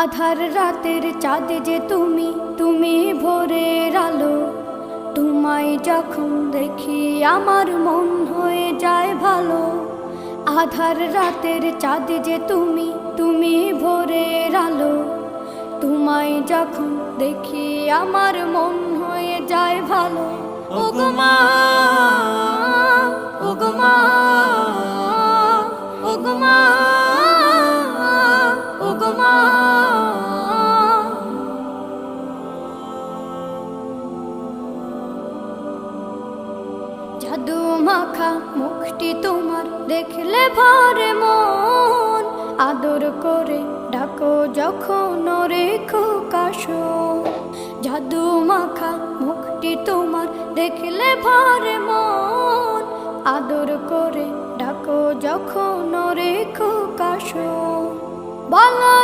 আধার রাতের চাঁদ যে তুমি, তুমি ভোরের আলো। তোমায় যখন দেখি আমার মন হয়ে যায় ভালো। আধার রাতের চাঁদ যে তুমি, তুমি ভোরের আলো। তোমায় যখন দেখি আমার মন হয়ে যায় ভালো। ওগো মা, ওগো মা, ওগো মা, ওগো মা। জাদু মাখা মুখটি তোমার দেখলে ভরে মন। আদর করে ডাকো যখন রেখো কাশো। জাদু মাখা মুখটি তোমার দেখলে ভরে মন। আদর করে ডাকো যখন রেখো কাশো। বলো